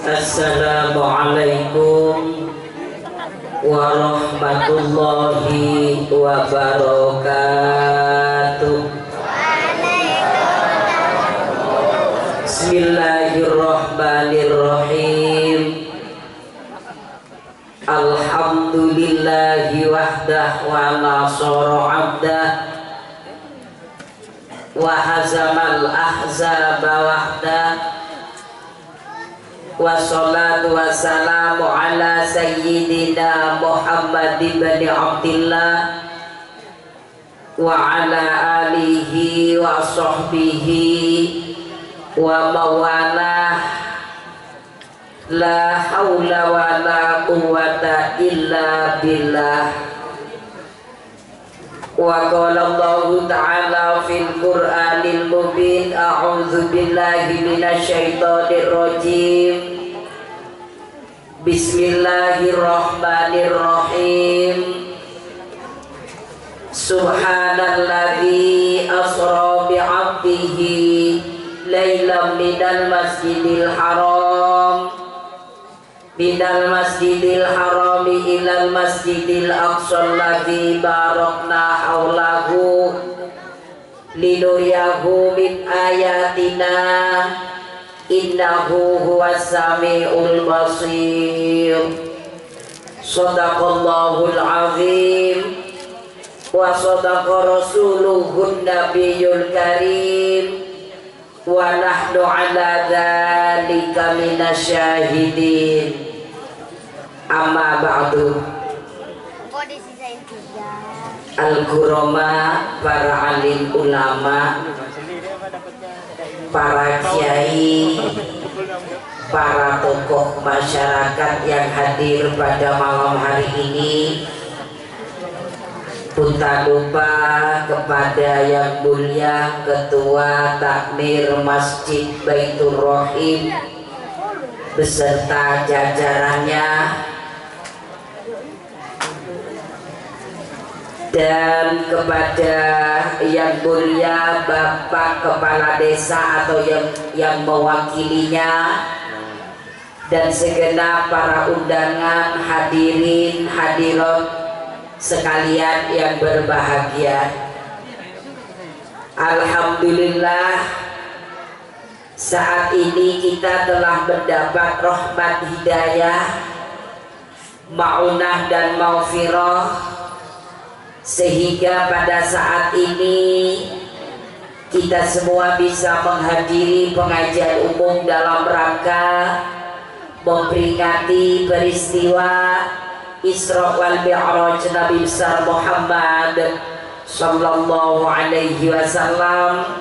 Assalamualaikum warahmatullahi wabarakatuh. Bismillahirrahmanirrahim. Alhamdulillahi wahdah wa nasara abdah wa hazamal ahzaba wahdah. Wassalatu wassalamu ala sayyidina Muhammad ibn Abdillah wa ala alihi wa sahbihi wa mawalah. La hawla wa la quwwata illa billah. Wa qala Allahu ta'ala fil Qur'anil mubin. A'udzu billahi minasy syaithanir rajim. Bismillahirrahmanirrahim. Subhanalladzi asra bi 'abdihi lailan minal masjidil haram ilal masjidil aqsa alladzi barakna haulahu linuriyahu min ayatina innahu huwas samiul basir. Shadaqallahul azim wa shadaqa rasuluhun nabiyyul karim wa nahnu ala dzalika minasyahidin. Amma ba'du. Al-Qurama, para alim ulama, para kiai, para tokoh masyarakat yang hadir pada malam hari ini, pun tak lupa kepada yang mulia Ketua Takmir Masjid Baitur Rahim beserta jajarannya, dan kepada yang mulia Bapak Kepala Desa atau yang mewakilinya, dan segenap para undangan hadirin hadirat sekalian yang berbahagia. Alhamdulillah, saat ini kita telah mendapat rahmat hidayah, ma'unah dan maghfirah, sehingga pada saat ini kita semua bisa menghadiri pengajian umum dalam rangka memperingati peristiwa Isra wal Mi'raj Nabi besar Muhammad sallallahu alaihi wasallam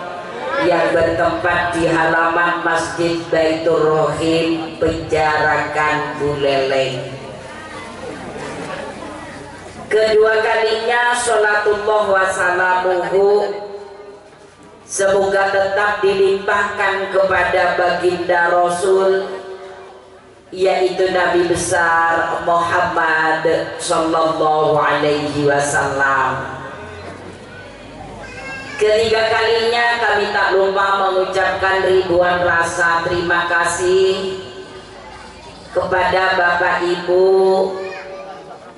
yang bertempat di halaman Masjid Baitur Rahim, Penjarakan Buleleng. Kedua kalinya sholatullah wassalamuhu semoga tetap dilimpahkan kepada baginda Rasul, yaitu Nabi besar Muhammad sallallahu alaihi wasallam. Ketiga kalinya kami tak lupa mengucapkan ribuan rasa terima kasih kepada Bapak Ibu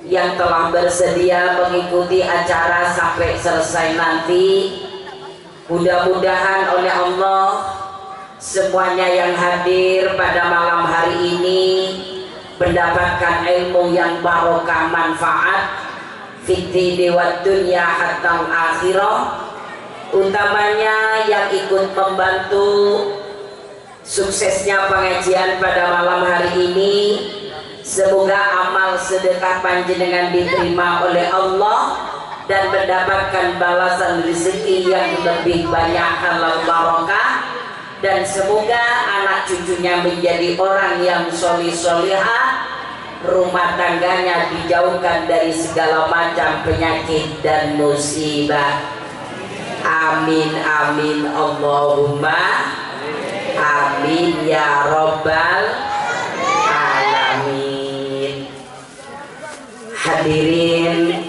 yang telah bersedia mengikuti acara sampai selesai nanti. Mudah-mudahan oleh Allah semuanya yang hadir pada malam hari ini mendapatkan ilmu yang barokah manfaat fid-dini wad dunya hatta akhirah, utamanya yang ikut membantu suksesnya pengajian pada malam hari ini. Semoga amal sedekah panjenengan diterima oleh Allah dan mendapatkan balasan rezeki yang lebih banyak halal barokah, dan semoga anak cucunya menjadi orang yang solih-solihah, rumah tangganya dijauhkan dari segala macam penyakit dan musibah. Amin amin Allahumma amin ya Rabbal alamin. Hadirin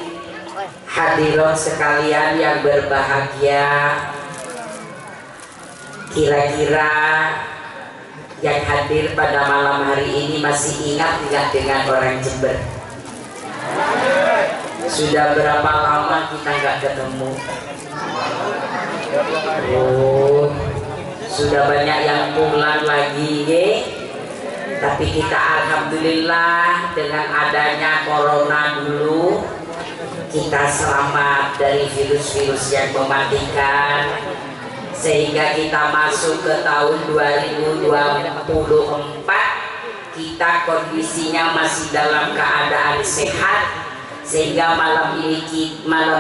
hadirat sekalian yang berbahagia, Kira-kira yang hadir pada malam hari ini masih ingat tidak dengan orang Jember? Sudah berapa lama kita nggak ketemu? Oh, sudah banyak yang pulang lagi, ye. Tapi kita alhamdulillah dengan adanya corona dulu kita selamat dari virus-virus yang mematikan, sehingga kita masuk ke tahun 2024 kita kondisinya masih dalam keadaan sehat, sehingga malam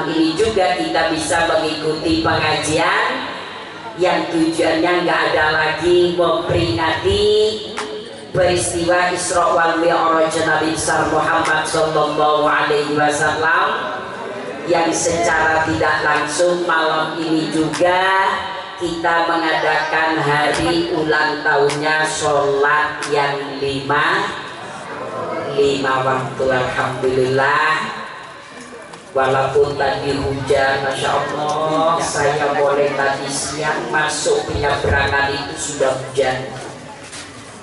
ini juga kita bisa mengikuti pengajian yang tujuannya nggak ada lagi memperingati peristiwa Isra wal Mi'raj Nabi besar Muhammad Sallallahu Alaihi Wasallam, yang secara tidak langsung malam ini juga kita mengadakan hari ulang tahunnya sholat yang lima waktu. Alhamdulillah, walaupun tadi hujan, Masya Allah, saya boleh tadi siang masuk penyeberangan itu sudah hujan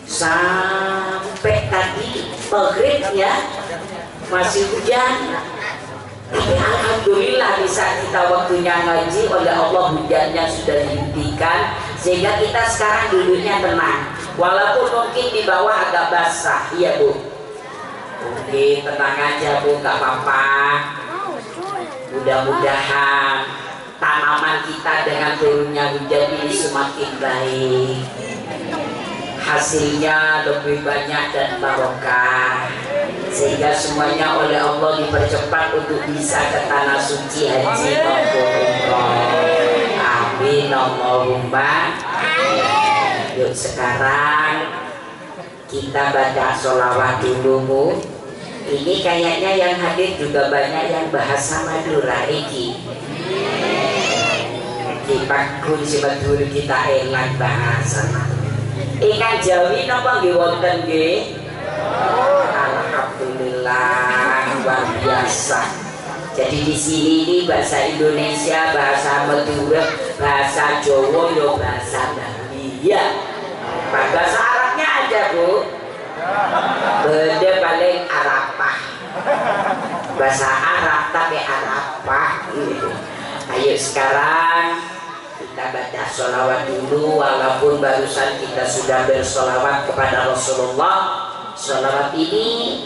sampai tadi maghrib ya masih hujan. Tapi alhamdulillah di saat kita waktunya ngaji oleh Allah hujannya sudah dihentikan, sehingga kita sekarang duduknya tenang, walaupun mungkin di bawah agak basah. Iya Bu, oke, tenang aja Bu, gak apa-apa. Mudah-mudahan tanaman kita dengan turunnya hujan ini semakin baik, hasilnya lebih banyak dan barokah, sehingga semuanya oleh Allah dipercepat untuk bisa ke tanah suci haji maupun umroh. Amin Allahumma. Yuk sekarang kita baca sholawat dulu Bu. Ini kayaknya yang hadir juga banyak yang bahasa Madura iki. Kita kun sebetul kita enak bahasa. Ikan Jawi napa nggih wonten nggih? Alhamdulillah, luar biasa. Jadi di sini ini bahasa Indonesia, bahasa Madura, bahasa Jawa, yo bahasa Bali. Ya. Bahasa Arabnya ada Bu. Beda paling Arapah. Bahasa Arab tapi Arapah. Ayo sekarang kita baca sholawat dulu, walaupun barusan kita sudah bersolawat kepada Rasulullah. Sholawat ini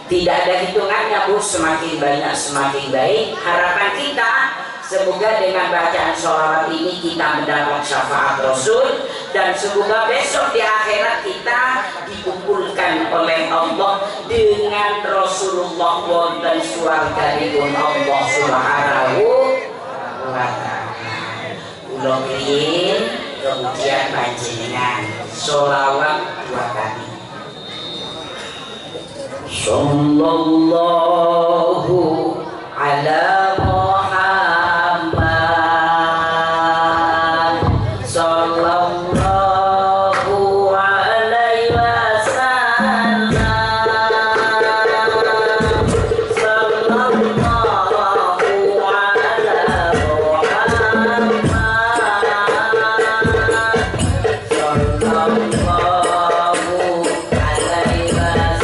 tidak ada hitungannya Bu, semakin banyak semakin baik. Harapan kita semoga dengan bacaan sholawat ini kita mendapat syafaat Rasul, dan semoga besok di akhirat kita dikumpulkan oleh Allah dengan Rasulullah wonten swarganipun Allah Subhanahu wa ta'ala. Kula kirim kemudian panjenengan sholawat 2 kali. Sallallahu ala Muhammad sallallahu alaihi wasallam sallallahu ala Muhammad sallallahu alaihi wasallam.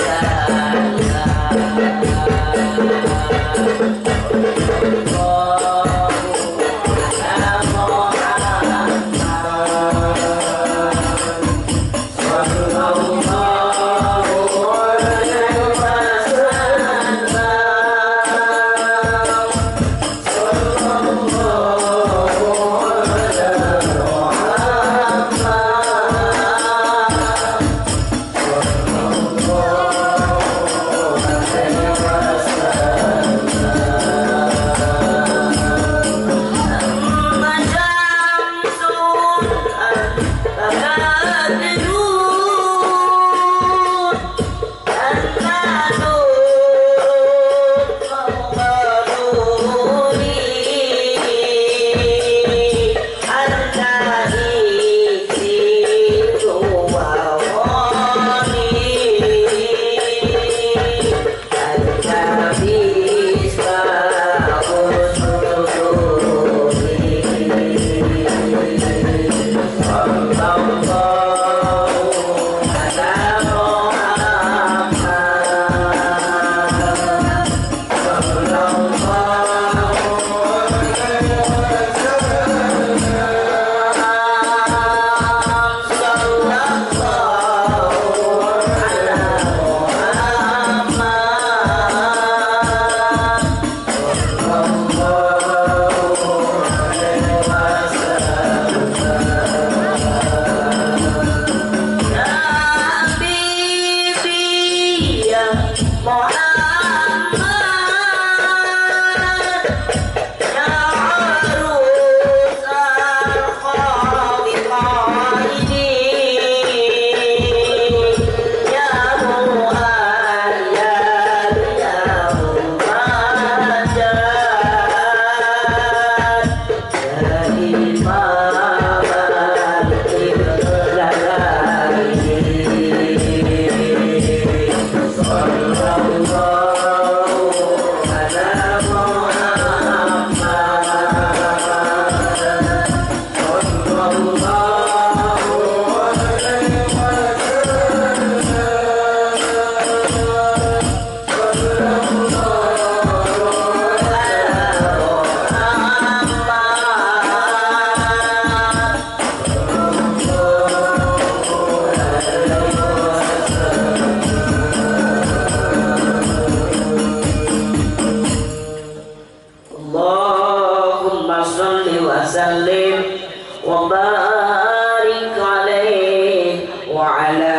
وسلم وبارك عليه وعلى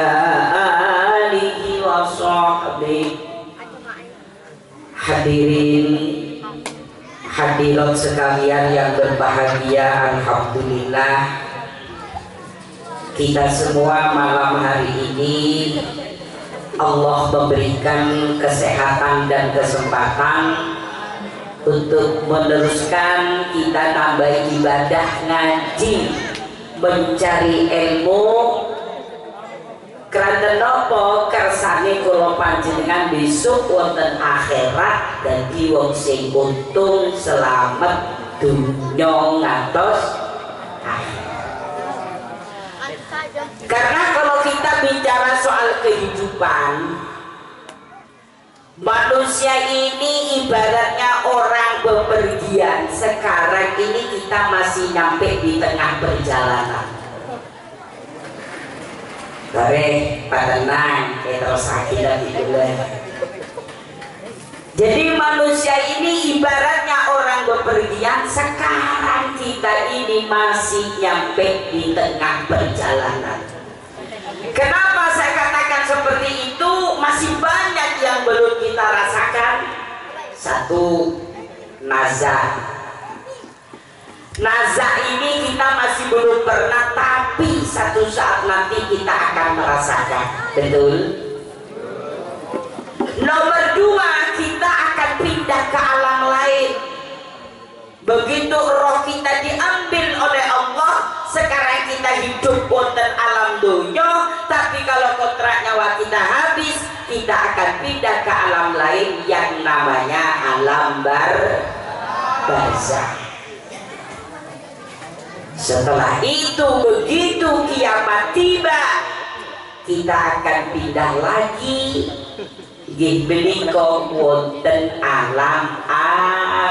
آله وصحبه. Hadirin hadirat sekalian yang berbahagia, alhamdulillah kita semua malam hari ini Allah memberikan kesehatan dan kesempatan untuk meneruskan kita tambah ibadah ngaji, mencari ilmu. Karena nopo kersane kula panjenengan besok wonten akhirat dadi wong sing untung selamat dunya ngantos akhirat. Karena kalau kita bicara soal kehidupan, manusia ini ibaratnya orang bepergian. Sekarang ini kita masih nyampe di tengah perjalanan. Bare tenang, kita sakit lagi dulu. Jadi manusia ini ibaratnya orang bepergian. Sekarang kita ini masih nyampe di tengah perjalanan. Kenapa saya katakan seperti itu? Masih banyak yang belum kita rasakan. Satu, nazar. Nazar ini kita masih belum pernah, tapi satu saat nanti kita akan merasakan. Betul? Nomor dua, kita akan pindah ke alam lain. Begitu roh kita diambil oleh Allah, sekarang kita hidup wonten alam dunya, tapi kalau kontrak nyawa kita habis, kita akan pindah ke alam lain yang namanya alam barzakh. Setelah itu begitu kiamat tiba, kita akan pindah lagi nggih menika wonten alam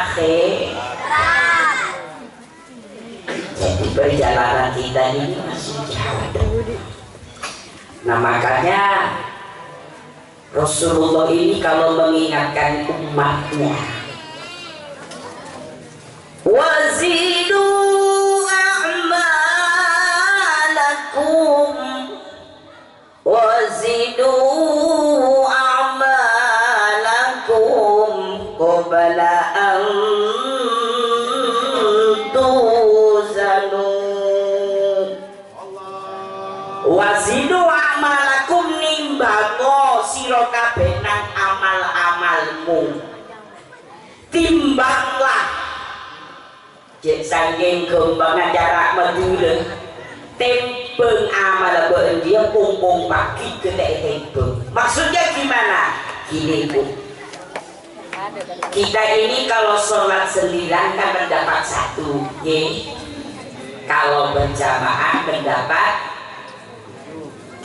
akhirat. Jadi perjalanan kita ini masih jauh. Nah makanya Rasulullah ini kalau mengingatkan umatnya, wazidu wazidu a'malakum qabla an tuzanu. Wazidu a'malakum, nimbango sira kabeh nang amal-amalmu. Timbanglah jek saking gembangan jarak medule. Tempeng amal beun dia pumpung pagi kena tempeng. Maksudnya gimana? Gini Bu, kita ini kalau sholat sendirian kan mendapat satu, kalau berjamaah mendapat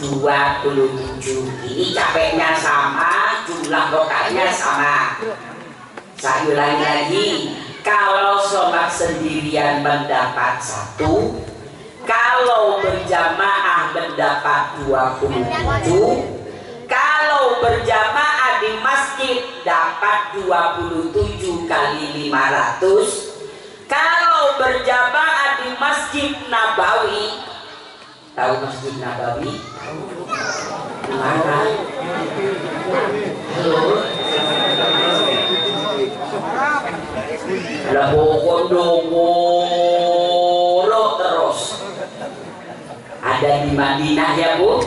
27. Ini capeknya sama, jumlah rakaatnya sama. Saya ulangi lagi, kalau sholat sendirian mendapat satu, kalau berjamaah mendapat 27, kalau berjamaah di masjid dapat 27 kali 500, kalau berjamaah di Masjid Nabawi, tahu Masjid Nabawi? Mana? Halo? Ada pokok dongoro terus. Ada di Madinah ya Bu.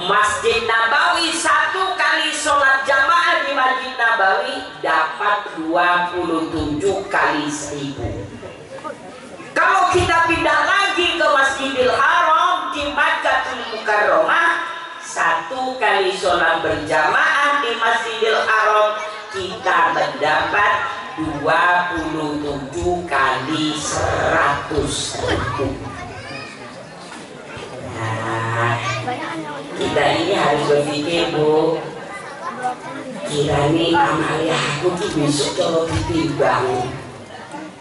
Masjid Nabawi, satu kali sholat jamaah di Masjid Nabawi dapat 27 kali 1000. Kalau kita pindah lagi ke Masjidil Haram di Makkahul Mukarramah, satu kali sholat berjamaah di Masjidil Haram kita mendapat 27 kali 100.000. Nah, kita ini harus berpikir Bu, kira nih amalia aku tuh besok kalau ditimbang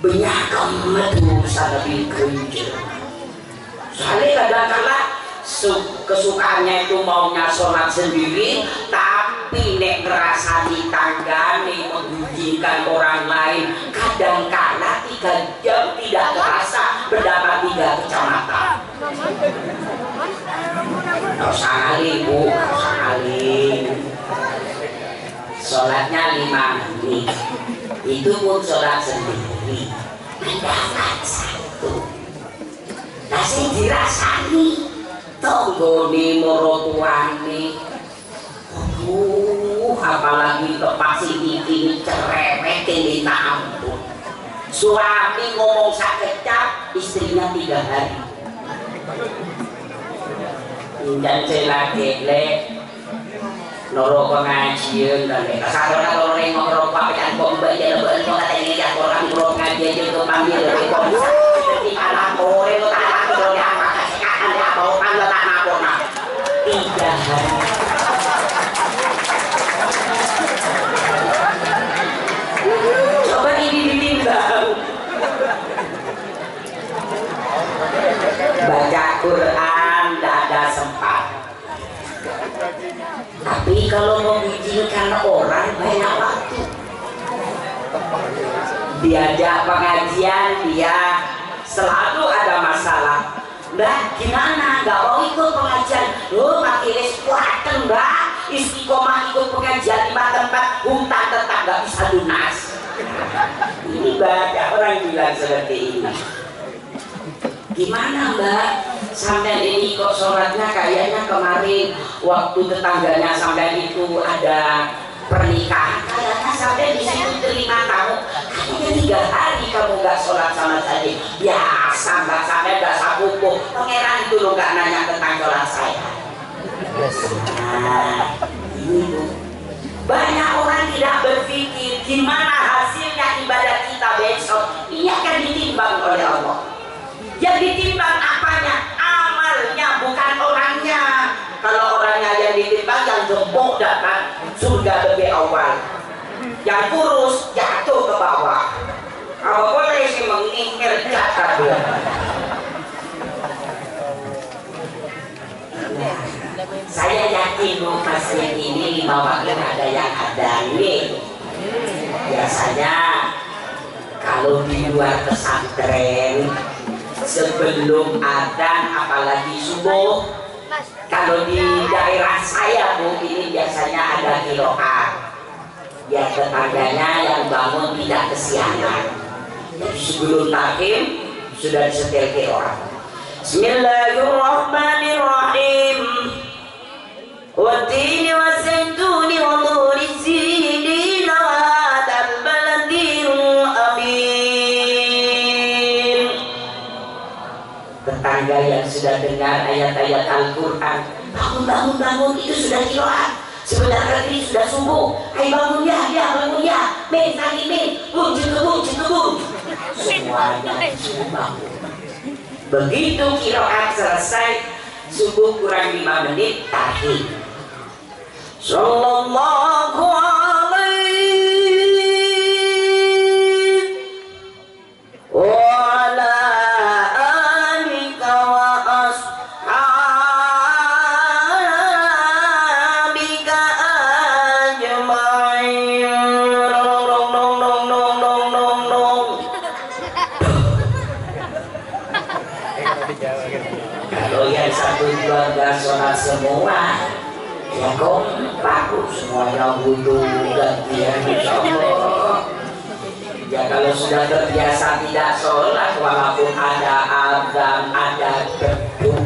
banyak kemet urusan lebih kerja. Soalnya kadang-kadang kesukaannya itu maunya sholat sendiri, tapi nek ngerasa di tangga nih menghujingkan orang lain, kadang-kadang 3 jam tidak terasa berdapat 3 kecamatan. Sekali bu, sekali. Sholatnya 5 menit. Itu pun sholat sendiri. Mendapat 1. Nasi dirasani. Tonggoni morotuani. Apalagi tepat si Kiki cerewet ini tak ampun. Suami ngomong sakejap, istrinya 3 hari. Dan celak-celek noro pengajian dan kasarnya kalau nengok noro pakai bomba dia lebaran kok katanya ya orang noro pengajian dia tuh panggil dari komisa seperti anak kore lo tak anak kore apa kasihkan dia bau panggil tak napor nak 3 hari. Coba ini ditimbang baca Quran tidak ada sempat. Tapi kalau mengizinkan orang banyak waktu. Diajak pengajian dia selalu ada masalah. Mbak gimana nggak mau ikut pengajian? Loh makin kuatan mbak istiqomah ikut pengajian 5 tempat hutan tetap nggak bisa lunas. Ini banyak orang bilang seperti ini. Gimana mbak? Sampai ini kok sholatnya kayaknya kemarin waktu tetangganya sampai itu ada pernikahan kayaknya sampai di situ terima tamu kayaknya 3 hari kamu nggak sholat sama saya. Biasa mbak sampai nggak sakuku pangeran itu lo nggak nanya tentang sholat saya. Nah ini bu banyak orang tidak berpikir gimana hasilnya ibadah kita besok. Ini akan ditimbang oleh Allah. Yang ditimbang apanya? Amalnya bukan orangnya. Kalau orangnya yang ditimbang yang jempol dapat surga lebih awal. Yang kurus jatuh ke bawah. Kalau boleh sih mengingkir jatuh. Saya yakin masjid ini 5 waktu ada yang ada nih. Biasanya kalau di luar pesantren sebelum adzan apalagi subuh, kalau di daerah saya bu ini biasanya ada kiroat ya tetangganya yang bangun tidak kesiangan. Jadi sebelum takim sudah disetel kiroat. Bismillahirrahmanirrahim. Wattini waszaituni wa turi sinin wa hadzal baladil amin. Tetangga yang sudah dengar ayat-ayat Al-Quran, bangun itu sudah kiroat. Sebentar lagi sudah subuh. Hai bangun ya bangun ya. Min tadi min, bung. Semuanya sudah bangun. Begitu kiroat selesai, subuh kurang 5 menit tahiyat. Sallallahu alaihi wa ala alika wa ashabika ajma'in. Kalau yang satu keluarga sholat semua ya kompak semuanya butuh gantian insya Allah. Ya kalau sudah terbiasa tidak sholat walaupun ada azan, ada beduk,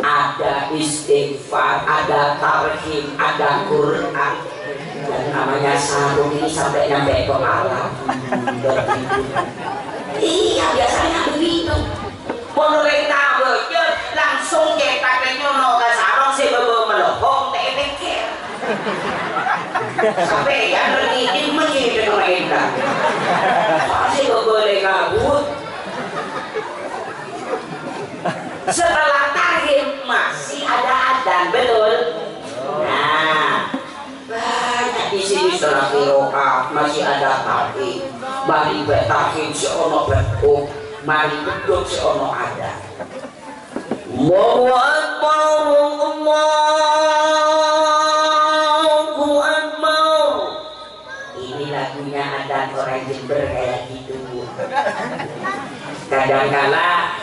ada istighfar, ada tarhim, ada Quran dan namanya sarung ini sampai nyampe kepala. Iya biasanya begitu. Pemerintah bekerja langsung cetak nyono ke sarung si bebo melohong tekir. Sampai ya bergigit menjadi pemerintah. Masih boleh kabut. Setelah tarhim masih ada adzan betul. Nah banyak di sini setelah kiroat masih ada tarhim. Mari bertarhim seono beduk. Mari beduk seono ada. Allahu Akbar, Allahu Akbar. Ini lagunya ada orang Jember kayak gitu. Kadang-kala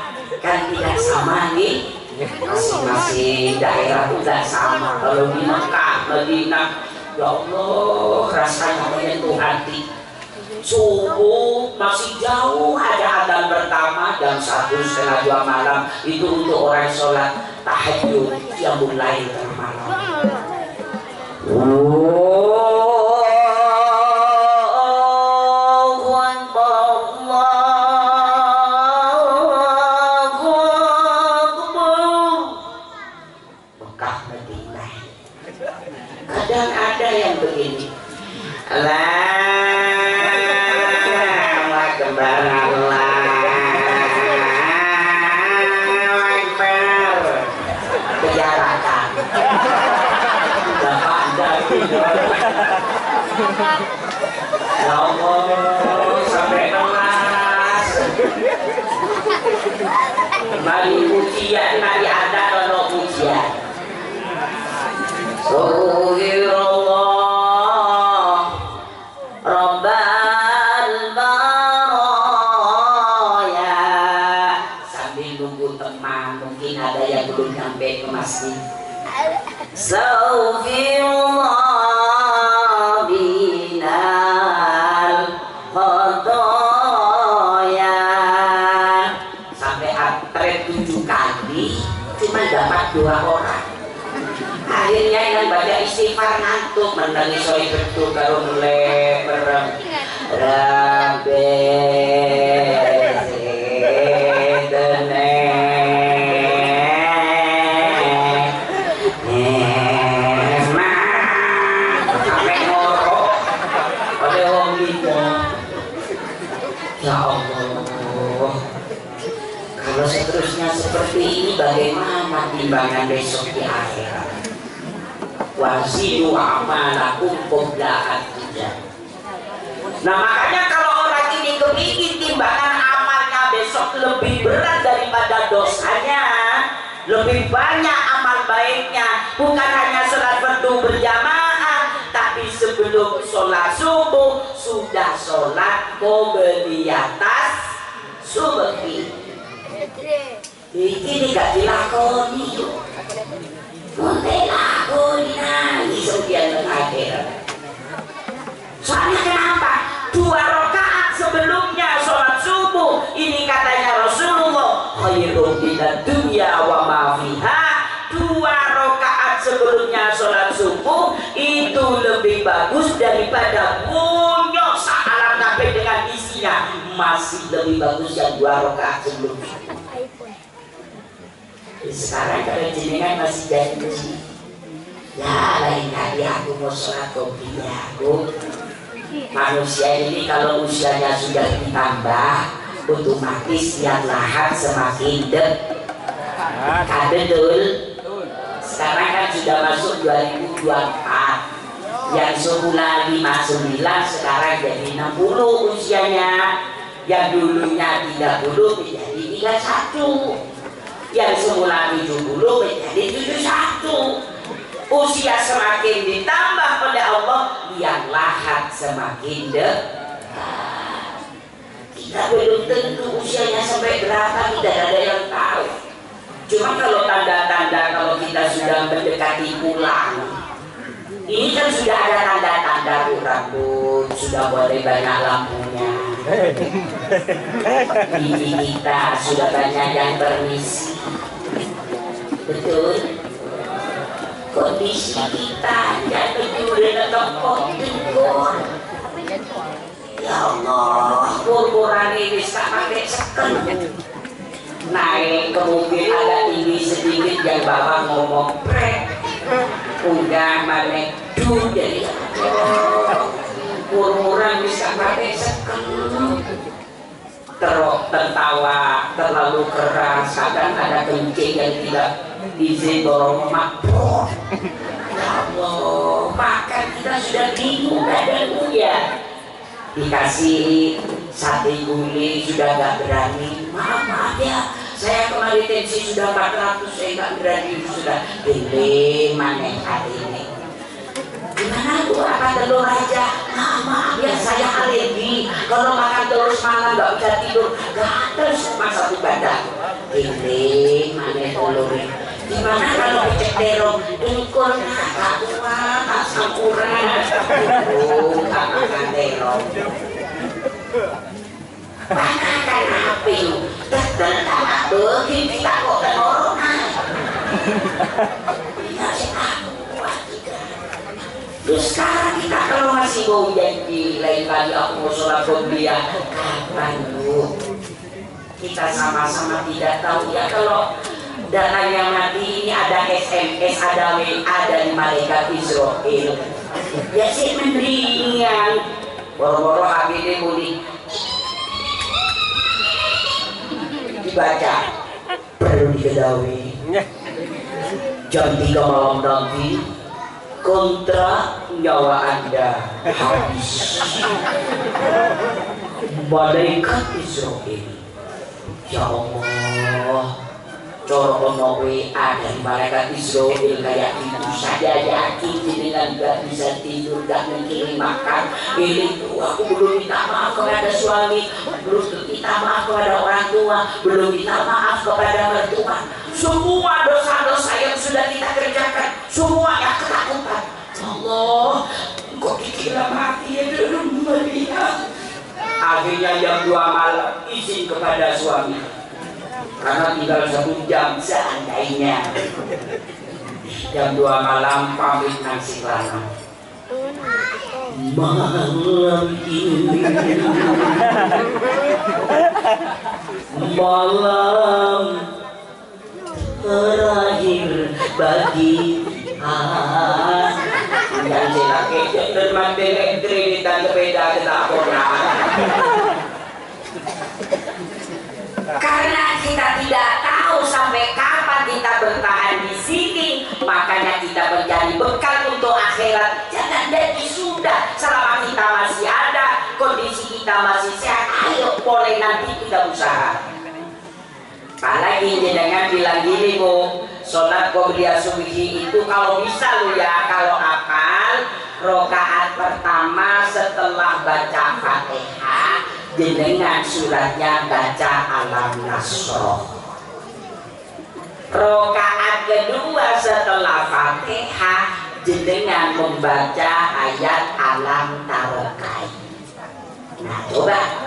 masing-masing daerah udah sama. Kalau di Mekah, Madinah, ya Allah rasanya menyentuh hati. Subuh masih jauh, ada adzan pertama jam 1:30 malam, itu untuk orang sholat tahajud yang mulai malam. Mekah Madinah. Kadang ada yang begini. Ya Allah, sampai kelas. Mari ujian, mari ada ono ujian. Subhanallah, Rabbal baraya. Sambil nunggu teman, mungkin ada yang belum nyampe ke masjid. Subhanallah binal khotoya. Sampai atret 7 kali cuma dapat 2 orang. Akhirnya yang baca istighfar ngantuk, menangis soi betul karo mulai merem. Rabbe ya Allah, kalau seterusnya seperti ini bagaimana timbangan besok di akhirat? Wasidu amalakum qabla an tujad. Nah makanya kalau orang ini kepingin timbangan amalnya besok lebih berat daripada dosanya, lebih banyak amal baiknya, bukan hanya sholat fardu berjamaah, tapi sebelum sholat subuh sudah sholat qobliyatas subhi. Ini gak dilakoni, mulai lakoni nanti sekian akhirat. Soalnya kenapa? 2 rakaat sebelumnya sholat subuh, ini katanya Rasulullah, khairun minad dunya wa ma fiha. 2 rakaat sebelumnya sholat subuh itu lebih bagus daripada punya salam kabeh dengan isinya. Masih lebih bagus yang 2 rakaat sebelumnya. Sekarang kalau jenengan masih janji, ya lain kali aku mau sholat qobliyah aku. Manusia ini kalau usianya sudah ditambah, otomatis yang lahat semakin dekat. Betul. Sekarang kan sudah masuk 2024. Yang semula 59 sekarang jadi 60 usianya. Yang dulunya 30 menjadi 31. Yang semula 70 menjadi 71. Usia semakin ditambah oleh Allah, yang lahat semakin dekat. Kita belum tentu usianya sampai berapa, tidak ada yang tahu. Cuma kalau tanda-tanda kalau kita sudah mendekati pulang, ini kan sudah ada tanda-tanda rambut sudah boleh banyak lampunya. Gigi kita sudah banyak yang permisi. Betul. Kondisi kita yang betul dengan tokoh tengkor. Ya Allah, kurang ini tak pakai seken. Naik ke mobil agak tinggi sedikit, yang bapak ngomong prek. Udah manek du jadi kurang bisa pakai seken. Tertawa terlalu keras, kadang ada kencing yang tidak izin dorong makbul. Ya Allah, makan kita sudah bingung badanmu ya. Dikasih sate gulai sudah nggak berani. Maaf ya, saya kemarin tensi sudah 400, saya nggak berani. Sudah pilih maneh hari ini. Gimana tuh, apa telur aja? Nah, maaf ya, saya alergi. Kalau makan terus malam nggak bisa tidur, gatel cuma satu badan. Pilih maneh telur. Gimana kalau dicek terong ingkul tak kuat tak sempurna tak makan terong makan api tetap tak begini tak kok corona tidak tak kuat juga. Terus sekarang kita kalau masih mau janji lain kali aku mau sholat dia kapan Bu? Kita sama-sama tidak tahu ya kalau data yang mati ini ada SMS, ada WA dari malaikat Israel. Ya sih mendingan boro-boro HBD muli dibaca perlu diketahui jam 3 malam nanti kontrak nyawa Anda habis. Malaikat Israel, ya Allah, corok WA dari malaikat Israel kayak itu saja yakin dengan gak bisa tidur, gak mikirin makan. Ini tuh aku belum minta maaf kepada suami, belum minta maaf kepada orang tua, belum minta maaf kepada mertua. Semua dosa-dosa yang sudah kita kerjakan, semua yang ketakutan. Allah, kok dikira mati ya belum melihat. Akhirnya jam 2 malam izin kepada suami. Karena tinggal 1 jam seandainya jam 2 malam pamit nasi lama malam ini malam terakhir bagi yang jelake derman elektrik dan sepeda ketakutan. Karena kita tidak tahu sampai kapan kita bertahan di sini, makanya kita mencari bekal untuk akhirat. Jangan jadi sudah selama kita masih ada, kondisi kita masih sehat. Ayo boleh nanti kita usaha. Apalagi jenengan bilang gini Bu, sholat qobliyah subuhi itu kalau bisa lu ya, kalau hafal rakaat pertama setelah baca Fatihah jenengan suratnya baca Alam Nasroh. Rakaat kedua setelah Fatihah jenengan membaca ayat Alam Tarokai. Nah coba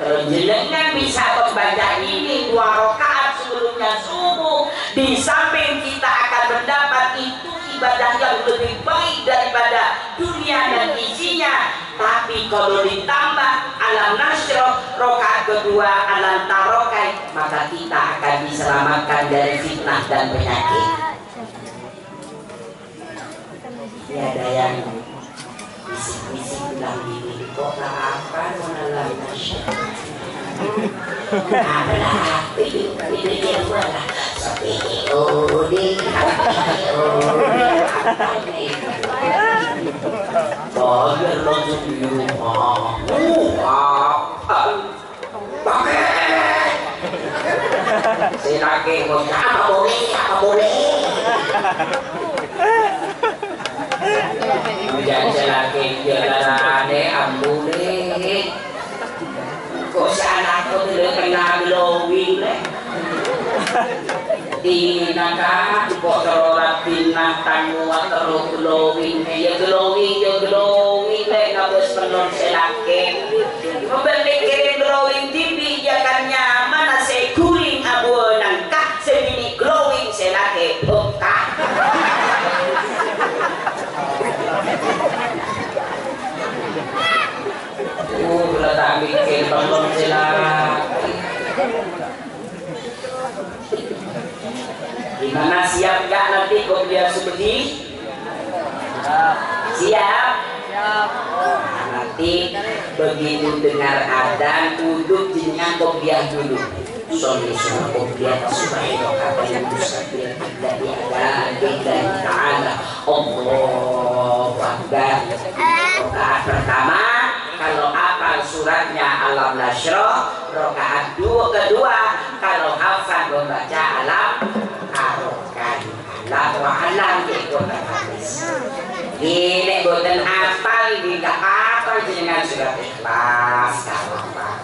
kalau jenengan bisa membaca ini 2 rakaat sebelumnya subuh, di samping kita akan mendapat itu ibadah yang lebih baik daripada dunia dan isinya. Tapi kalau ditambah Alam Nasroh rakaat kedua Alam Tarokai, maka kita akan diselamatkan dari fitnah dan penyakit. Ini ada yang bisik-bisik bilang gini, kok apa Alam Nasroh? Apalah itu yang mana? Seperti bayar langsung di rumah. Pakai. Silake bos, apa boleh. Jangan silake jalan ambune. Kok sana kok tidak kena glowing leh. Tinaka kok terorat binatang muat terus glowing ya glowing leh ngabos penon selake membeli kirim glowing TV jangan nyaman ase guling abu nangka sebini glowing selake oka letak bikin penon selake. Gimana, siap gak nanti qobliyah subuhi? Siap? Siap. Nah, nanti begitu dengar adzan uduk jenengan qobliyah dulu. Sholli sunah qobliyah subhanahu wa ta'ala dari Allah ta'ala Allahu akbar. Rakaat pertama kalau hafal suratnya Alam Nasroh, rakaat kedua kalau hafal membaca Alam Tarokai. Alam wa alam ikut habis. Ini boten hafal di apa jenengan surat Ikhlas apa.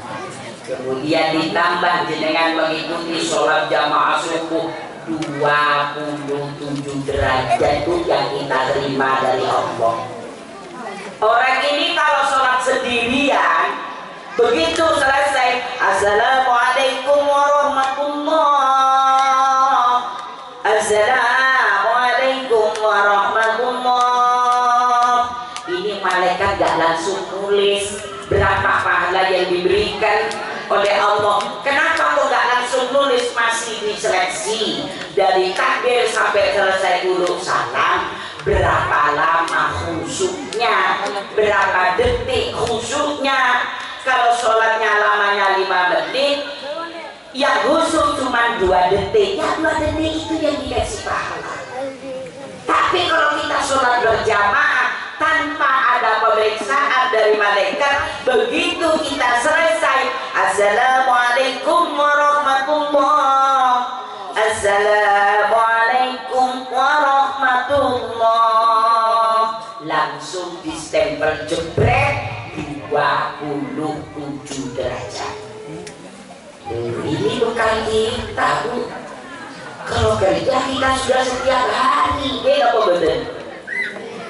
Kemudian ditambah jenengan mengikuti sholat jamaah subuh 27 derajat itu yang kita terima dari Allah. Orang ini kalau sholat sendirian, begitu selesai, Assalamualaikum warahmatullah, Assalamualaikum warahmatullah. Ini malaikat gak langsung nulis berapa pahala yang diberikan oleh Allah. Kenapa kok gak langsung nulis, masih diseleksi dari takbir sampai selesai dulu salam, berapa lama khusyuknya, berapa detik khusyuknya. Kalau sholatnya lamanya 5 menit, yang khusyuk cuma 2 detik, ya 2 detik itu yang dikasih pahala. Tapi kalau kita sholat berjamaah tanpa ada pemeriksaan dari malaikat, begitu kita selesai, Assalamualaikum warahmatullah, Assalamualaikum warahmatullah, langsung distempel jebret 27 derajat. Ini bukan kita, Bu. Kalau kerja kita sudah setiap hari, apa betul?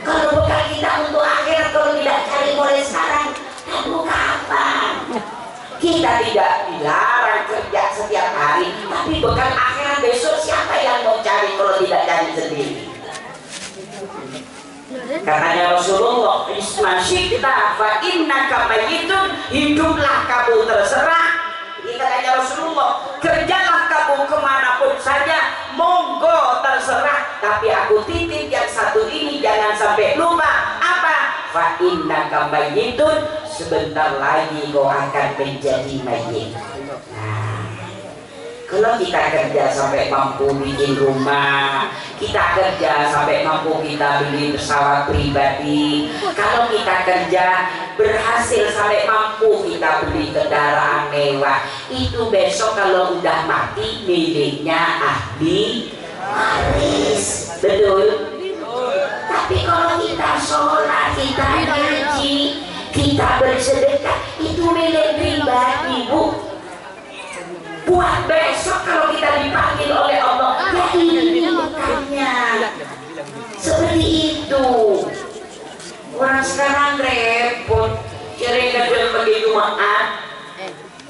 Kalau bukan kita untuk akhirat, kalau tidak cari mulai sekarang, lalu kapan? Kita tidak dilarang kerja setiap hari, tapi bukan akhirat besok siapa yang mau cari kalau tidak cari sendiri? Katanya Rasulullah, masih kita fa innaka mayyitun, hiduplah kamu terserah. Katanya Rasulullah, kerjalah kamu kemanapun saja, monggo terserah. Tapi aku titip yang satu ini, jangan sampai lupa. Apa? Fa innaka mayyitun, sebentar lagi kau akan menjadi mayit. Nah, kalau kita kerja sampai mampu bikin rumah, kita kerja sampai mampu kita beli pesawat pribadi, kalau kita kerja berhasil sampai mampu kita beli kendaraan mewah, itu besok kalau udah mati miliknya ahli waris. Betul? Tapi kalau kita sholat, kita ngaji, kita bersedekah, itu milik pribadi, Bu. Buat besok kalau kita dipanggil oleh Allah, ya ini makanya seperti itu. Orang sekarang repot, sering kadang pergi Jumat,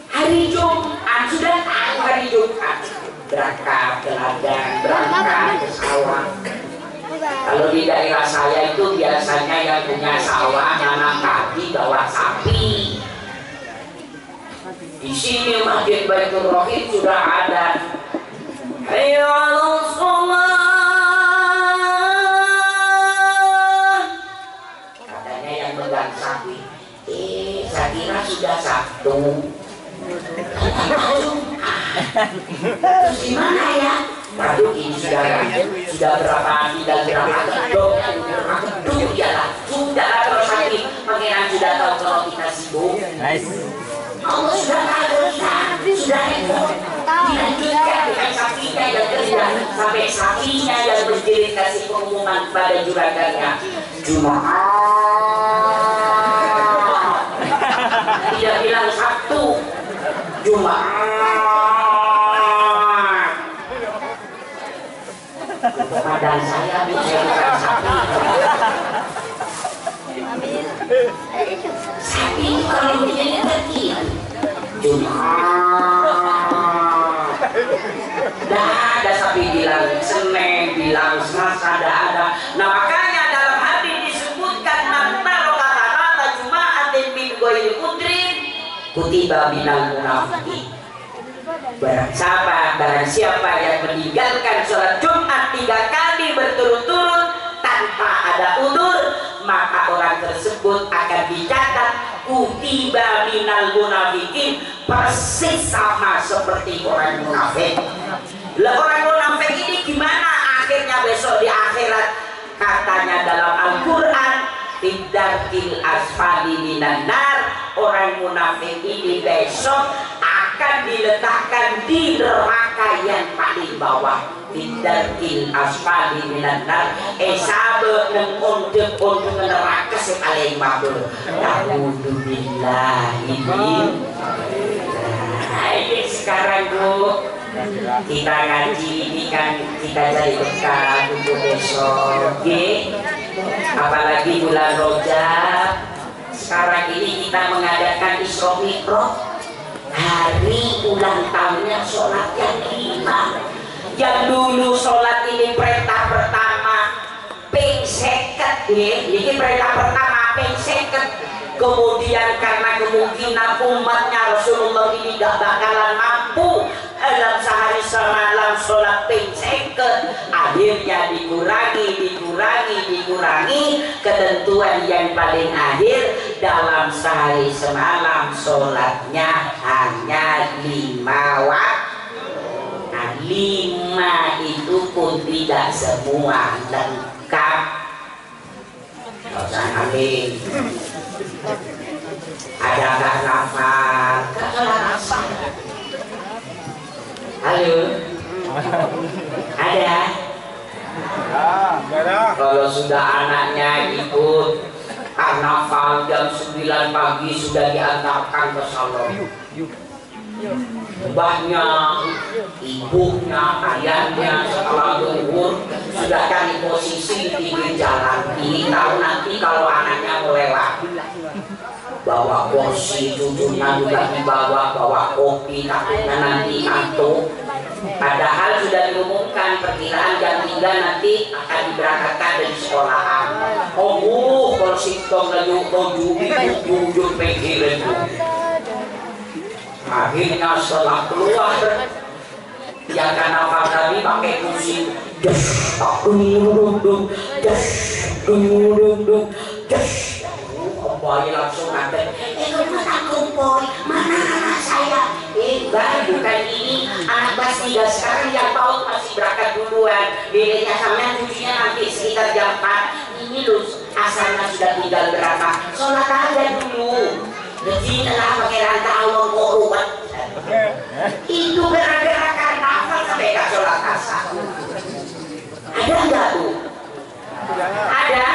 hari Jumat sudah tahu hari Jumat, berangkat ke ladang, berangkat ke sawah. Kalau di daerah saya itu biasanya yang punya sawah nanam padi bawa sapi. Di sini Masjid Baitur Rahim sudah ada. Hayya 'alas shalah. Katanya yang megang sapi. Saya kira sudah Sabtu. Terus gimana ya? Waduh, ini sudah berapa hari dan berapa gedung ya lah. Sudah terus lagi pangeran sudah tahu kalau kita sibuk. Allah sudah tahu, sudah repot. Dilanjutkan dengan sapinya yang kerja sampai sapinya yang berdiri kasih pengumuman pada juragannya. Jumat. Tidak bilang Sabtu, Jumat. Badan saya bukan sapi. Sapi kalau menjadi kecil. Jumat. Dah ada sapi bilang Senin, bilang Selasa, ada. Nah makanya dalam hadis disebutkan antara kata-kata Jumaatin min ghairi udrin kutiba minal munafiqin. Barang siapa yang meninggalkan sholat Jumat 3 kali berturut-turut tanpa ada udzur, maka orang tersebut akan dicatat kutiba minal munafiqin, persis sama seperti orang munafik. Lah orang munafik ini gimana akhirnya besok di akhirat? Katanya dalam Al-Quran, Tiddarkil asfali minan nar, orang munafik ini besok akan diletakkan di neraka yang paling bawah. Tiddarkil asfali minan nar, sabe nang ondek neraka sing paling bawah. Alhamdulillah ini. Nah, ini sekarang Bu, Kita ngaji ini kan kita jadi bekal untuk besok. Apalagi bulan Rajab. Sekarang ini kita mengadakan Isra Mi'raj, hari ulang tahunnya sholat yang 5. Yang dulu sholat ini perintah pertama ping 50 ini perintah pertama ping 50. Kemudian karena kemungkinan umatnya Rasulullah ini gak bakalan mampu dalam sehari semalam sholat ping 50, akhirnya dikurangi ketentuan yang paling akhir dalam sehari semalam sholatnya hanya 5 waktu. Nah 5 itu pun tidak semua lengkap. Amin. Ada nggak nafal? Halo? Ada? Kalau sudah anaknya ikut karnaval jam 9 pagi sudah diantarkan ke salon. Mbahnya, ibunya, ayahnya setelah zuhur sudah cari posisi di pinggir jalan. Ini tahu nanti kalau anaknya mau lewat, bawa kursi, cucunya juga bawa kopi, takutnya nanti ngantuk. Padahal sudah diumumkan perkiraan jam 3 nanti akan diberangkatkan dari sekolahan. Kursi tong laju jujur pikirin. Akhirnya setelah keluar yang karnaval tadi pakai kursi Boy langsung ngatain, kemana Boy? Mana anak saya? Bukan ini anak kelas 3 sekarang yang tahu masih berangkat duluan. Bedanya sama cucinya nanti sekitar jam 4. Ini loh asalnya sudah tinggal berapa? Sholat aja dulu. Jadi telah pakai rantau kok ruwet. Itu gara-gara karnaval sampai gak sholat asar. Ada nggak tuh? Ada?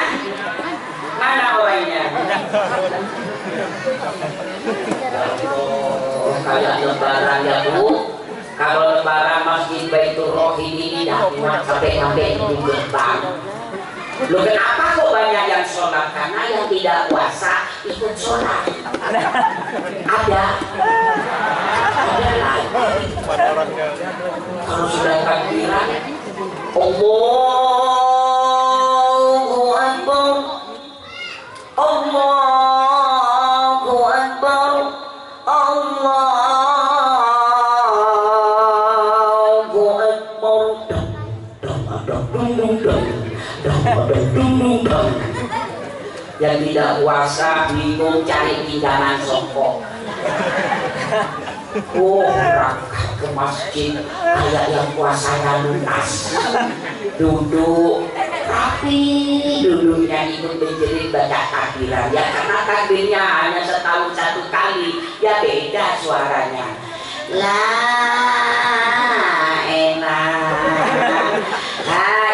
Mana orangnya? Kayak lebaran ya Bu. Kalau lebaran Masjid Baitur Rohim ini dah muat sampai di gerbang. Loh kenapa kok banyak yang sholat? Karena yang tidak puasa ikut sholat. Ada lagi. Kalau sudah takbiran, Allahu Akbar, Allahu Akbar, Allahu Akbar. Yang tidak puasa bingung cari pinjaman soko. Berangkat ke masjid kayak yang puasanya lunas, duduk rapi, duduknya ikut menjerit baca takbiran. Ya karena takbirnya hanya setahun 1 kali, ya beda suaranya. La ilaha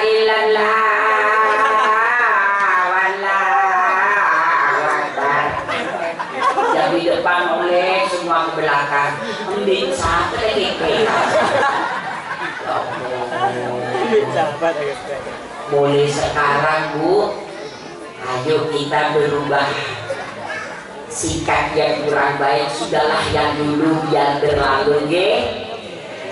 illallah. Di depan oleh semua ke belakang, mending sampai mulai sekarang Bu, ayo kita berubah sikap yang kurang baik. Sudahlah yang dulu yang berlalu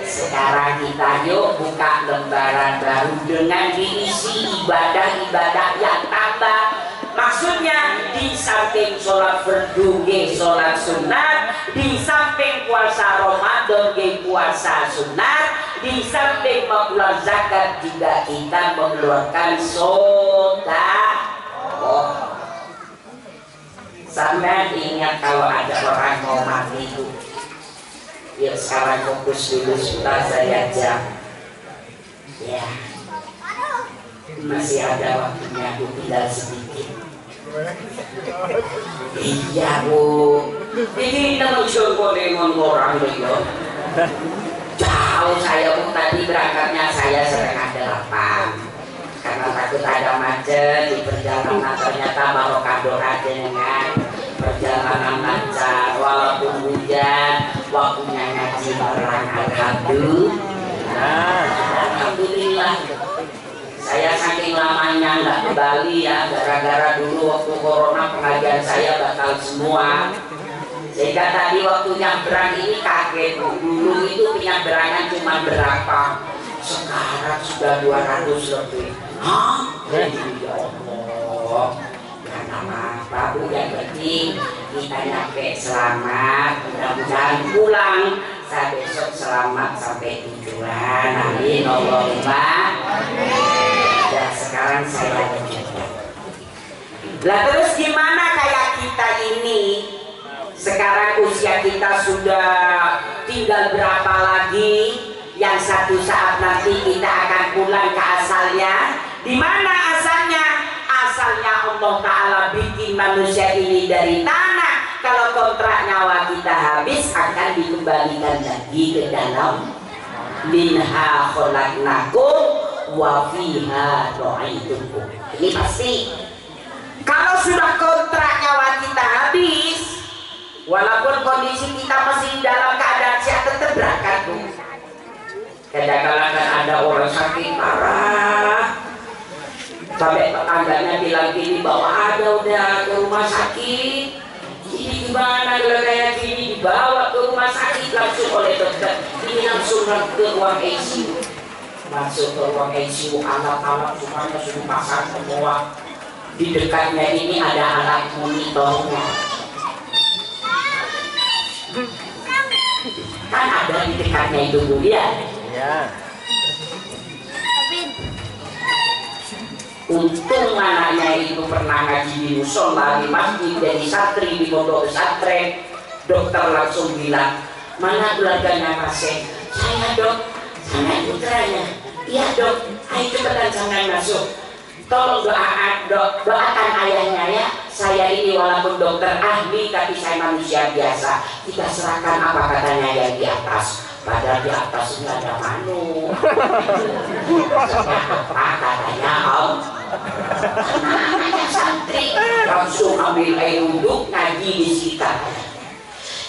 sekarang kita yuk buka lembaran baru dengan diisi ibadah-ibadah yang tambah. Maksudnya di samping sholat fardu sholat sunat, di samping puasa Ramadan puasa sunat, di samping mengeluarkan zakat juga kita mengeluarkan sedekah. Sampai ingat kalau ada orang mau mati itu, ya sekarang fokus dulu sudah saya jam. Ya, masih ada waktunya, aku tinggal sedikit. Iya Bu, ini kita mencoba dengan orang itu. Jauh saya Bu, tadi berangkatnya saya 7:30 karena takut ada macet di perjalanan. Ternyata barokah doa dengan perjalanan lancar walaupun hujan, waktunya ngaji barang alhamdulillah. Alhamdulillah. Saya saking lamanya nggak ke Bali ya, gara-gara dulu waktu corona pengajian saya batal semua. Sehingga tadi waktu nyamberang ini kaget. Dulu itu penyeberangan cuma berapa? Sekarang sudah 200 lebih. Hah? Ya Allah. Apa Bu, yang penting kita nyampe selamat, mudah-mudahan pulang saya besok selamat sampai tujuan. Amin Allahumma. Dan sekarang saya lanjutkan. Lah terus gimana kayak kita ini? Sekarang usia kita sudah tinggal berapa lagi? Yang satu saat nanti kita akan pulang ke asalnya. Di mana asalnya? Asalnya Allah Ta'ala bikin manusia ini dari tanah. Kalau kontrak nyawa kita habis akan dikembalikan lagi ke dalam. Minha khalaqnakum wa fiha nu'idukum. Ini pasti. Kalau sudah kontrak nyawa kita habis, walaupun kondisi kita masih dalam keadaan sehat, tetap berangkat Bu. Kadang-kadang ada orang sakit parah, sampai tetangganya bilang gini, bawa ada udah ke rumah sakit. Ini gimana kalau kayak gini, dibawa ke rumah sakit langsung oleh dokter. Ini langsung ke ruang ICU. Masuk ke ruang ICU, alat-alat semuanya sudah pasang semua. Di dekatnya ini ada alat monitornya. Kan ada di dekatnya itu Bu ya. Untung anaknya itu pernah ngaji di musola, di masjid, jadi santri di pondok pesantren. Dokter langsung bilang, mana keluarganya pasien? Saya Dok, saya putranya. Iya Dok, ayo cepetan jangan masuk. Tolong doakan ayahnya ya. Saya ini walaupun dokter ahli, tapi saya manusia biasa. Kita serahkan apa katanya yang di atas. Padahal di atas nggak ada manu. Apa katanya Om? Santri langsung ambil air wudhu, ngaji di sekitar.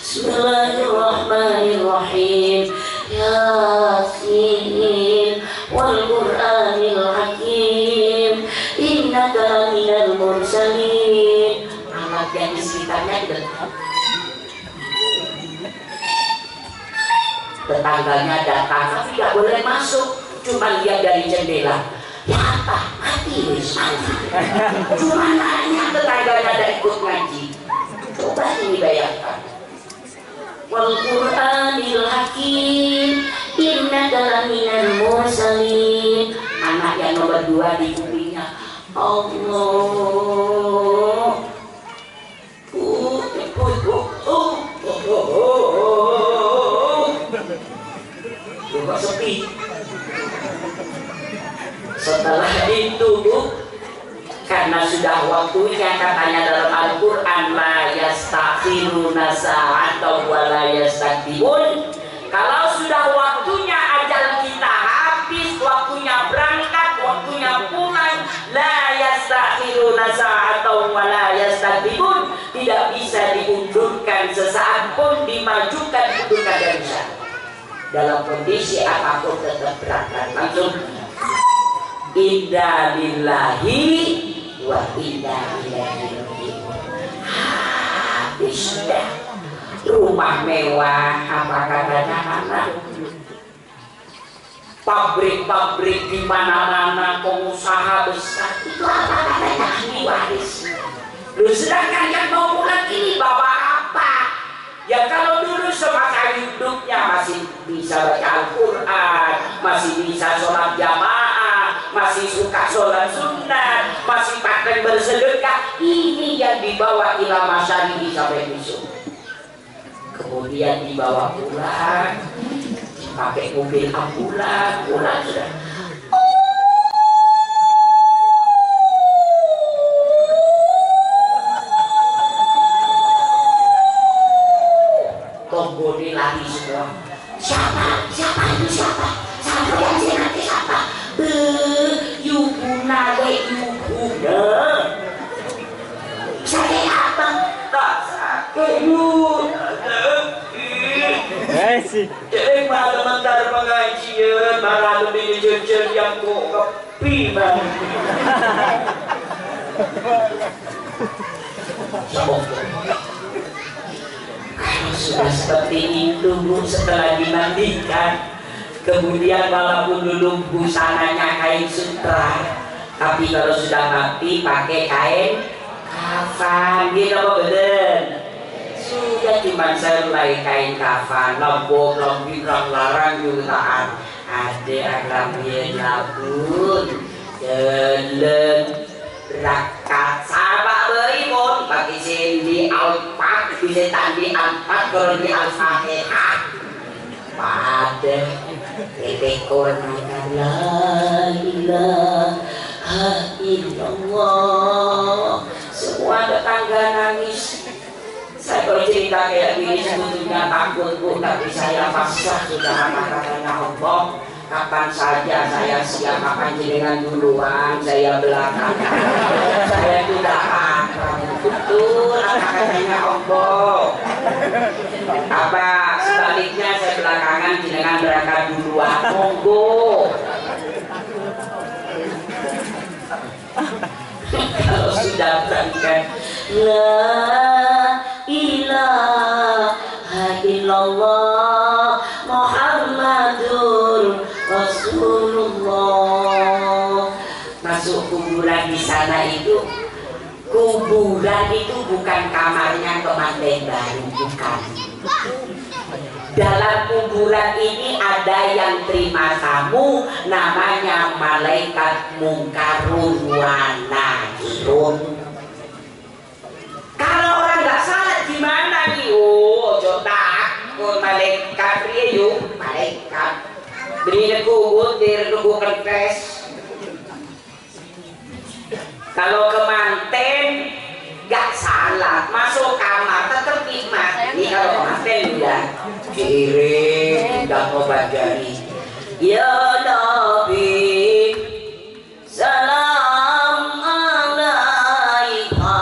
Bismillahirrahmanirrahim. Yasin wal Qur'anil Hakim. Innaka minal mursalin. Anak yang di sekitarnya tetangganya datang, tapi tidak boleh masuk, cuma lihat dari jendela. Ya apa? Mati wis mati. Cuma nanya tetangganya ada ikut ngaji. Coba ini bayangkan. Wal Qur'anil Hakim, innaka laminal mursalin. Anak yang nomor 2 di kupingnya, Allah. Kok sepi? Setelah itu Bu, karena sudah waktunya katanya dalam Al-Quran, la yastakhiruna sa'atan wa la yastaqdimun. Kalau sudah waktunya ajal kita habis, waktunya berangkat, waktunya pulang, la yastakhiruna sa'atan wa la yastaqdimun. Tidak bisa diundurkan sesaat pun, dimajukan, diundurkan dari sana. Dalam kondisi apapun tetap berangkat langsung. Inna lillahi wa inna ilaihi raji'un. Habis sudah. Rumah mewah, apa katanya anak? Pabrik-pabrik di mana-mana, pengusaha besar, itu apa katanya ahli waris. Lu sedangkan yang mau pulang ini bawa apa? Ya kalau dulu semasa hidupnya masih bisa baca Al-Quran, masih bisa sholat jamaah, masih suka sholat sunnah, masih pakai bersedekah. Ini yang dibawa ilmu syar'i sampai besok. Kemudian dibawa pulang, pakai mobil ambulan, pulang sudah. Tombol lari semua. Siapa? Siapa itu siapa? Siapa yang nanti siapa? Yubuna we yubuna. Saya apa? Tak sakit yuk. Jangan malam antar pengajian. dia malah lebih jujur yang kok kepi bang. Kalau sudah seperti itu Bu, setelah dimandikan, kemudian walaupun dulu busananya kain sutra, tapi kalau sudah mati pakai kain kafan, gitu apa bener? Sudah cuma selai kain kafan, lombok, lombirang, larang jutaan. Ada agramnya pun jalan rakat sahabat beribun bagi sini alpat bisa tadi alpat kalau di al-fatihah pada lekor la ilaha illallah. Semua tetangga nangis. Saya kalau cerita kayak gini sebetulnya takut Bu, tapi saya pasrah sudah katanya Allah. Kapan saja saya siap, akan jenengan duluan, saya belakangan. Saya tidak akan betul katanya Allah. Apa sebaliknya saya belakangan, jenengan berangkat duluan, monggo. Kalau sudah berangkat, la ilaha illallah Muhammadur Rasulullah. Masuk kuburan di sana itu, kuburan itu bukan kamarnya pengantin baru, bukan. Dalam kuburan ini ada yang terima tamu, namanya malaikat mungkarun wa nakirun. Kalau orang nggak salah gimana nih? Oh, takut malaikat dia yuk, malaikat. Beri kubur, dia nunggu kempes. Kalau kemanten nggak salah, masuk kamar tetap nikmat. Ini kalau kemanten udah kirim, udah obat jari. Ya Nabi, salam alaika.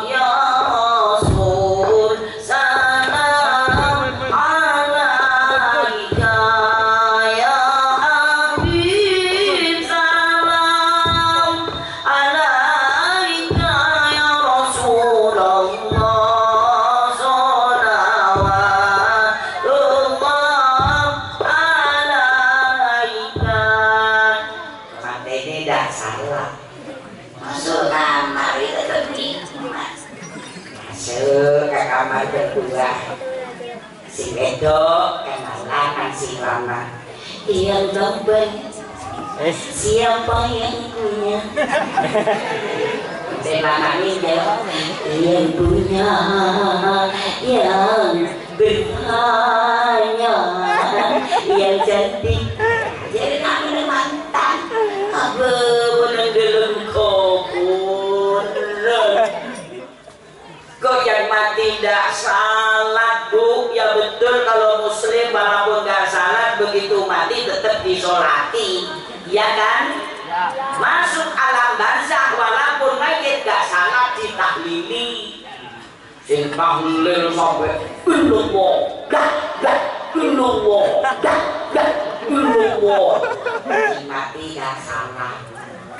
Ya Rasul, salam alaika. Ya Habib, salam alaika. Ya Rasulullah, sholawatullah alaika. Kata ini dah salah. Masuk kamar itu nikmat. Masuk ke kamar kedua, si wedok kenalan si lama. Yang dompet siapa yang punya? Selama ini yang punya, yang bertanya, yang cantik. Jadi kami mantan, apa boleh dalam kubur? Kok yang mati tidak salat Bu? Ya betul, kalau muslim walaupun nggak salat begitu mati tetap disolati, ya kan? Masuk alam barzakh walaupun mayit nggak salat ditahlili. Sing tahlil sampai illallah, dah, illallah, dah, illallah. Sing mati nggak salat.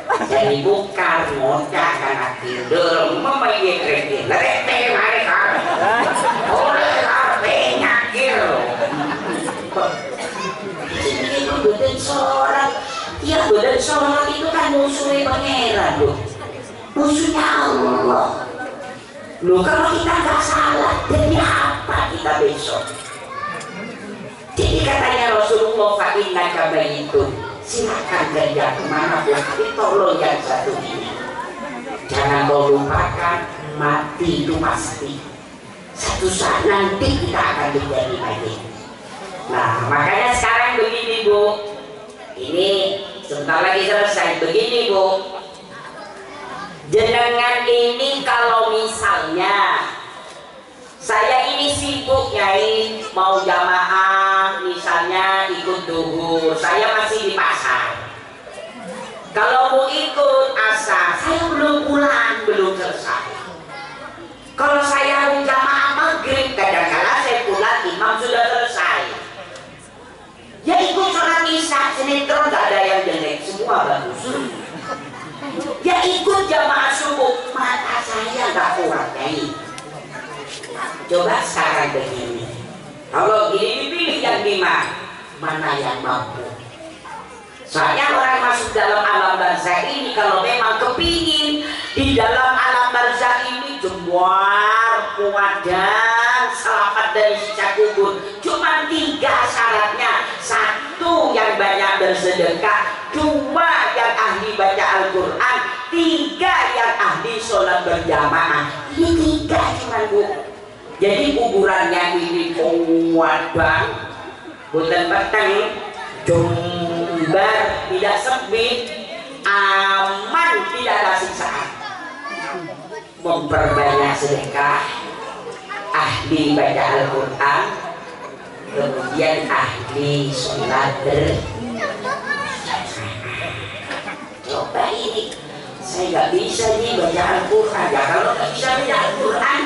Jadi bukan ngocak karena tidur memayik reti lerete mereka oleh artinya gitu. Jadi itu betul sholat, ya betul sholat itu kan musuhnya pangeran loh, musuhnya Allah loh. Kalau kita nggak salah jadi apa kita besok? Jadi katanya Rasulullah fa'inna itu silakan kerja kemana pun, tapi tolong yang satu ini jangan kau lupakan, mati itu pasti satu saat nanti kita akan menjadi mayit. Nah makanya sekarang begini Bu, ini sebentar lagi selesai. Begini Bu, jenengan ini kalau misalnya saya ini sibuk Nyai, mau jamaah misalnya ikut duhur, saya masih di pasar. Kalau mau ikut asar, saya belum pulang, belum selesai. Kalau saya mau jamaah maghrib, kadang-kadang saya pulang imam sudah selesai. Ya ikut sholat sinetron gak ada yang jelek, semua bagus. Ya ikut jamaah subuh, mata saya gak kuat Kiai. Coba sekarang begini, kalau gini dipilih yang mana yang mampu. Soalnya orang masuk dalam alam barzah ini kalau memang kepingin di dalam alam barzah ini jembar, puadan, selamat dari siksa kubur, cuma 3 syaratnya. 1 yang banyak bersedekah, 2 yang ahli baca Al-Quran, 3 yang ahli sholat berjamaah. Ini 3 cuma Bu. Jadi kuburannya ini kuat bang, bukan peteng, jembar, tidak sepi, aman, tidak ada siksaan. Memperbanyak sedekah, ahli baca Al-Quran, kemudian ahli sholat coba ini saya nggak bisa nih baca Al-Quran. Ya kalau nggak bisa baca Al-Quran,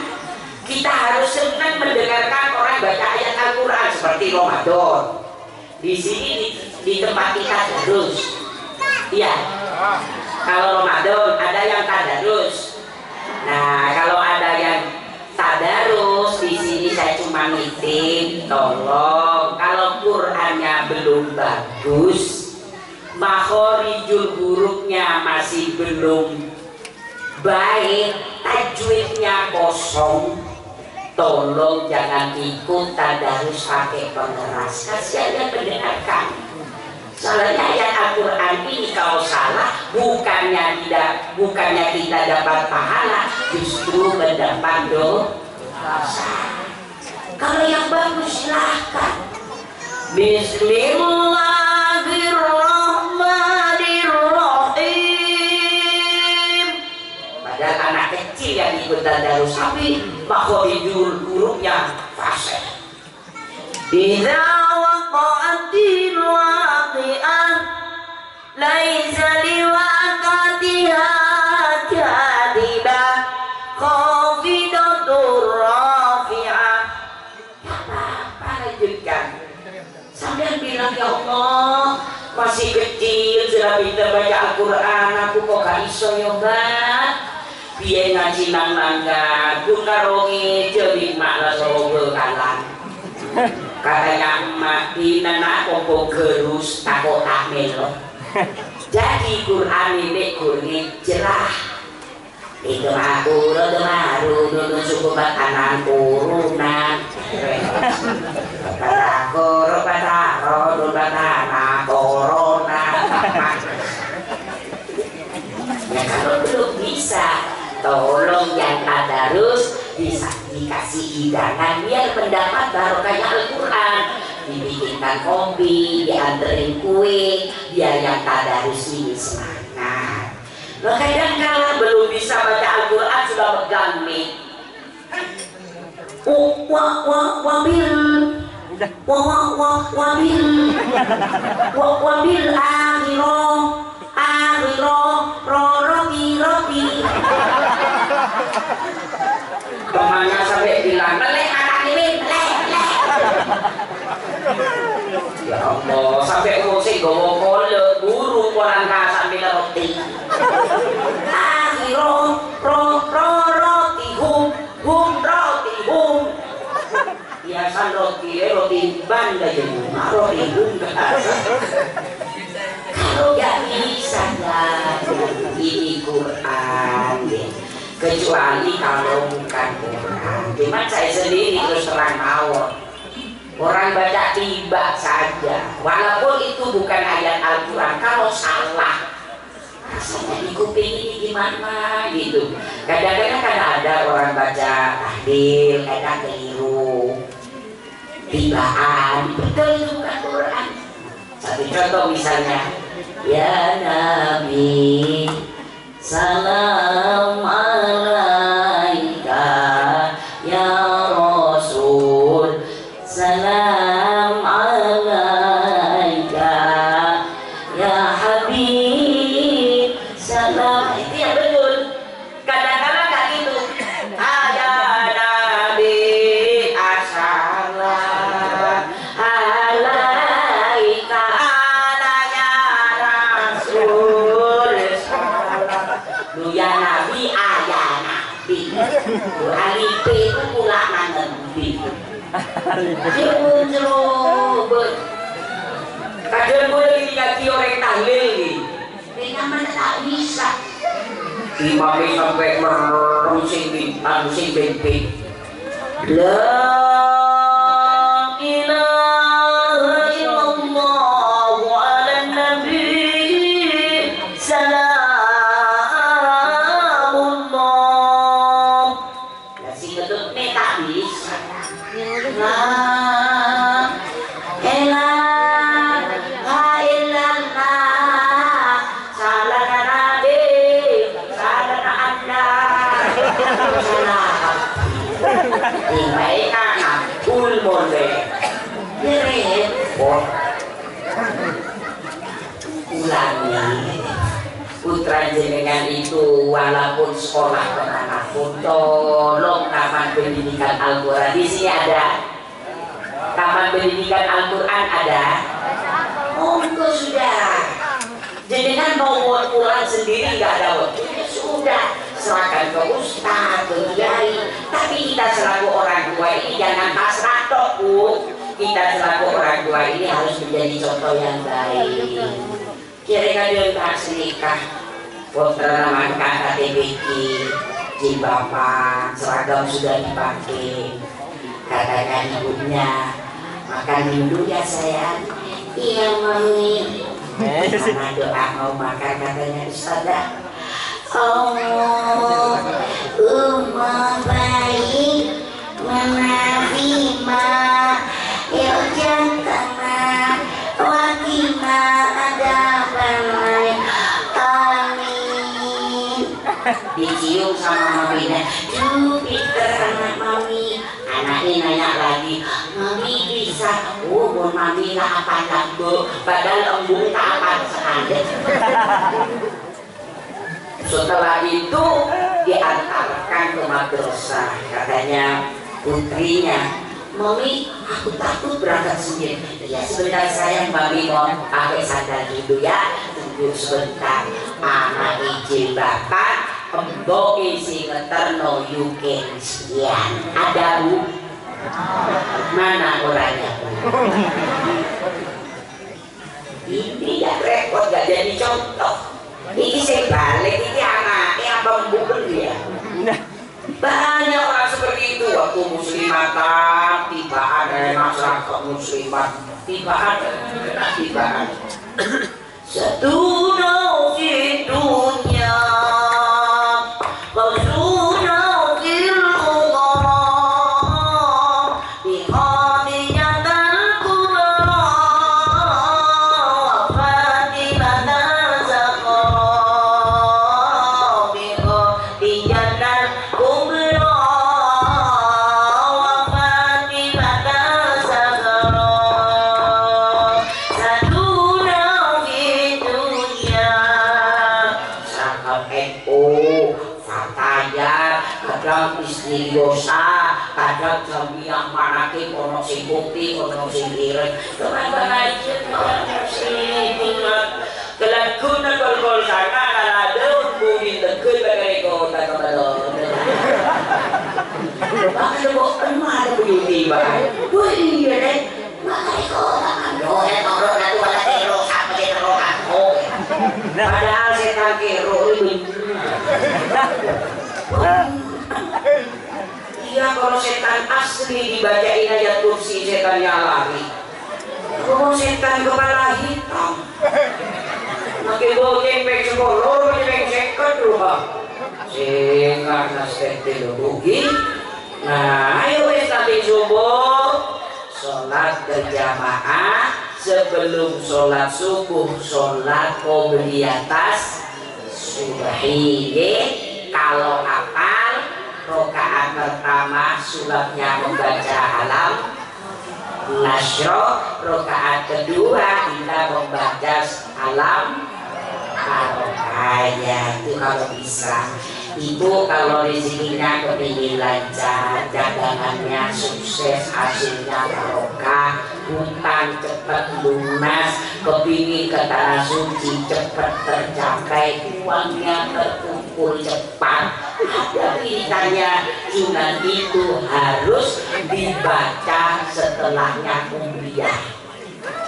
kita harus senang mendengarkan orang baca ayat Al-Quran seperti Ramadan. Di sini di tempat kita terus, iya. Kalau Ramadan ada yang tadarus. Nah, kalau ada yang tadarus di sini saya cuma nitip, tolong kalau Qurannya belum bagus, makhorijul hurufnya masih belum baik, tajwidnya kosong, tolong jangan ikut tadarus pakai pengeras, kasihan yang mendengarkan. Soalnya ayat Al-Quran ini kalau salah bukannya kita dapat pahala, justru mendapat dosa. Kalau yang bagus silahkan. Bismillahirrahmanirrahim. Padahal anak kecil yang ikut tadarus, tapi makhorijul hurufnya fasih. Idza waqa'atil waqi'ah laisa liwaqatiha kadibah khafidatur rafi'ah. Apa lanjutkan sambil bilang, ya Allah masih kecil sudah pintar baca Al-Quran, aku kok gak iso ya Mbak. Biar ngaji nang mangga bukarongi jadi maklah sobo kalan. Katanya emak inana kompo gerus takut tak melo. Jadi Quran ini kurni cerah. Itu aku rodo maru rodo suku bakanan turunan. Patako rodo batana corona. Ya kalau belum bisa, tolong yang tadarus bisa dikasih hidangan biar mendapat barokahnya Al-Quran, dibikinkan kopi, dianterin kue, biar yang tadarus ini semangat. Nah, kadang kala belum bisa baca Al-Quran sudah pegang nih. Wabil roti. Temannya sampai bilang, melek anak ini, melek. Ya Allah, sampai musik gowo kole, burung kolang sampai roti. Roti hum. Biasa roti banda jemur, roti hum. Kalau gak bisa ini Quran ya. Kecuali kalau bukan Quran. Cuma saya sendiri terus terang mawon, orang baca tiba saja walaupun itu bukan ayat Al-Quran, kalau salah rasanya di kuping ini gimana gitu. Kadang-kadang ada orang baca tahlil kadang keliru tibaan, betul itu bukan Quran. Satu contoh misalnya, ya Nabi salam alaika, ya Rasul salam alaika, ya Habib salam. Itu yang betul. Kadang-kadang gak gitu. Ya Nabi assalam alaika, ya Alipe itu pula nanti. Dia muncul. Kadang boleh dikaki orang tahlil ni. Dengan mana tak bisa. Imam sampai merusing benteng. La ilaha illallah ala nabi salamullah. Nasi ketut ni tak bisa. La ilaha illallah salana nabi salana anda salam. Mereka full mode repot ulangi putra jenengan itu walaupun sekolah kemanapun tolong taman pendidikan Al-Quran di sini ada taman pendidikan Al-Quran ada monggo sudah jenengan mau pulang sendiri nggak ada waktu sudah serahkan ke ustaz, ke kiai. Tapi kita selaku orang tua ini jangan pasrah tok, Bu. Kita selaku orang tua ini harus menjadi contoh yang baik. Kira-kira dia nikah, putra namankan KTBK, jilbaban, seragam sudah dipakai. Katakan ibunya, makan dulu ya sayang. Iya mami. Karena doa mau makan katanya ustazah. Allah baik menerima ya jangan wakina ada banai amin dicium sama maminya pinter anak mami anaknya nanya lagi mami bisa buat mami lah apa lambu padahal embung tak apa sekali. Setelah itu diantarkan ke madrasah, katanya putrinya, mami aku takut berangkat sendiri. Ya sebentar sayang, mami mau pakai sandal dulu ya, tunggu sebentar. Anak izin bapak, embok isi ngeterno yuken sekian. Ada Bu? Mana orangnya Bu? Ini gak repot, gak jadi contoh. Ini saya balik, ini anaknya abang bukan dia. Banyak orang seperti itu. Waktu muslimatan, tiba ada masyarakat muslimat, tiba ada. Satu di dunia, kau sudah ilmuqarah, di hatinya dan kurang, Fatimah dan Zahra, di jannah kubra, Fatimah dan Zahra, satu di dunia. Sangat fataya, kadang istighosa, kadang jamiah manake ono sing bukti, ono sing ireng. Teman-teman kelakuna kol sana ada mungkin tegel bagai kota kebalon. Bakal kok ada beauty bae. Wah iya deh. Makai kota ando orang itu pada kero apa kero aku. Padahal setan kero itu. Iya kalau setan asli dibacain ayat kursi setannya lari. Kalau setan kepala hitam. Makin bogeng pek sekolor, pek sekat rumah. Sehingga nasib dilubugi. Nah, ayo wes nanti subuh sholat berjamaah sebelum sholat subuh sholat qobliyatas subuhi. Kalau apal rakaat pertama suratnya membaca alam nasro, rakaat kedua kita membaca alam barokahnya itu kalau bisa. Ibu kalau rezekinya kepingin lancar, dagangannya sukses, hasilnya barokah, hutang cepat lunas, kepingin ke tanah suci cepat tercapai, uangnya terkumpul cepat. Ada beritanya, cuma itu harus dibaca setelahnya umriyah,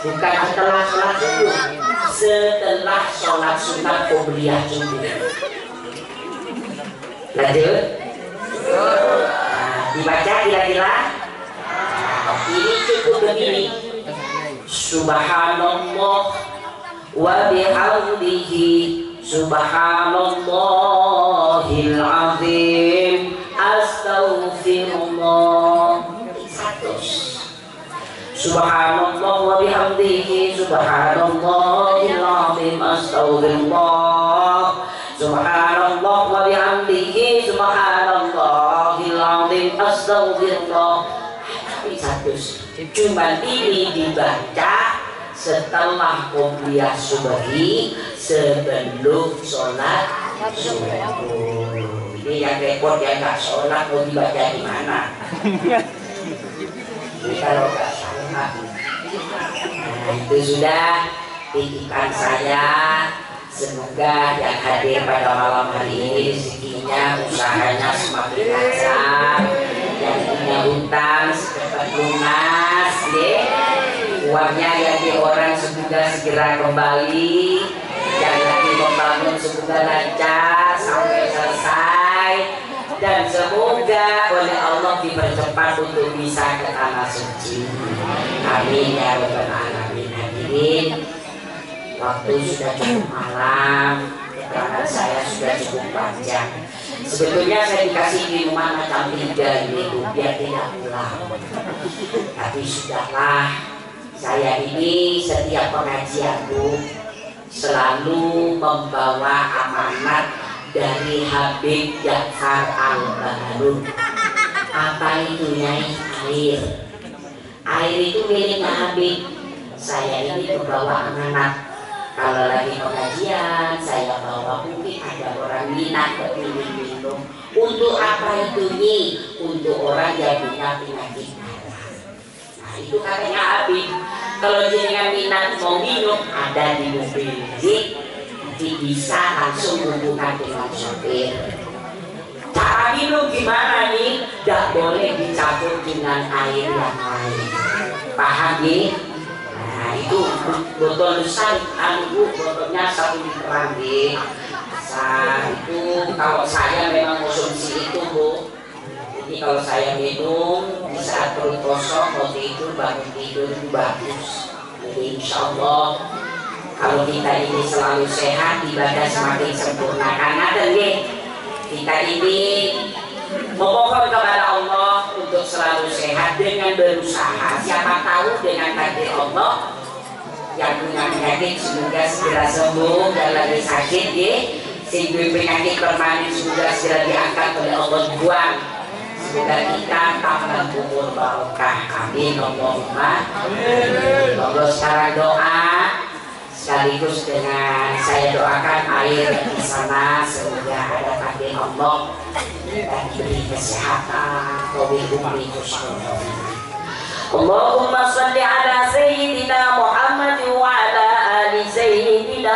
bukan setelah sholat subuh, setelah sholat sunat umriyah subuh. Lanjut. Nah, dibaca kira-kira. Ini cukup begini. Subhanallah wa bihamdihi subhanallahil azim astaghfirullah. Subhanallah wa bihamdihi subhanallahil azim astaghfirullah. Subhanallah wa bihamdihi subhanallahil azim astaghfirullah. Tapi satu, cuma ini dibaca setelah qobliyah subuhi, sebelum sholat subuh. Ini yang repot ya, nggak sholat mau dibaca di mana? Ini kalau nggak sholat. Nah, itu sudah titipan saya. Semoga yang hadir pada malam hari ini rezekinya, usahanya semakin lancar, yang punya hutang cepat lunas, uangnya ganti orang semoga segera kembali, yang lagi membangun semoga lancar sampai selesai, dan semoga oleh Allah dipercepat untuk bisa ke tanah suci. Amin ya rabbal alamin. Hadirin, waktu sudah cukup malam, keterangan saya sudah cukup panjang. Sebetulnya saya dikasih minuman macam 3 ini biar tidak pulang. Tapi sudahlah, saya ini setiap pengajian selalu membawa amanat dari Habib Ja'far Al-Baharun. Apa itu Nyai? Air. Air itu miliknya Habib. Saya ini membawa amanat. Kalau lagi pengajian, saya bawa, mungkin ada orang minat kepingin minum. Untuk apa itu nih? Untuk orang yang punya penyakit darah. Nah itu katanya Habib. Kalau jenengan minat mau minum, ada di mobil. Jadi bisa langsung hubungan dengan sopir. Cara minum gimana nih? Tidak boleh dicampur dengan air yang lain. Paham nih? Nah itu botol besar, botolnya 1 literan deh. Nah itu kalau saya memang konsumsi itu Jadi kalau saya minum di saat perut kosong, mau tidur, bangun tidur itu bagus. Jadi insya Allah kalau kita ini selalu sehat, ibadah semakin sempurna. Karena kita ini memohon kepada Allah untuk selalu sehat dengan berusaha. Siapa tahu dengan takdir Allah yang punya penyakit semoga segera sembuh, dan lagi sakit sehingga penyakit permanen semoga segera diangkat oleh Allah buang. Semoga kita tambah umur barokah. Amin Allahumma. Allah sekarang doa sekaligus dengan saya doakan air di sana semoga ada takdir Allah dan diberi kesehatan, umri husnul. Allahumma shalli ala sayyidina Muhammad wa ala ali sayyidina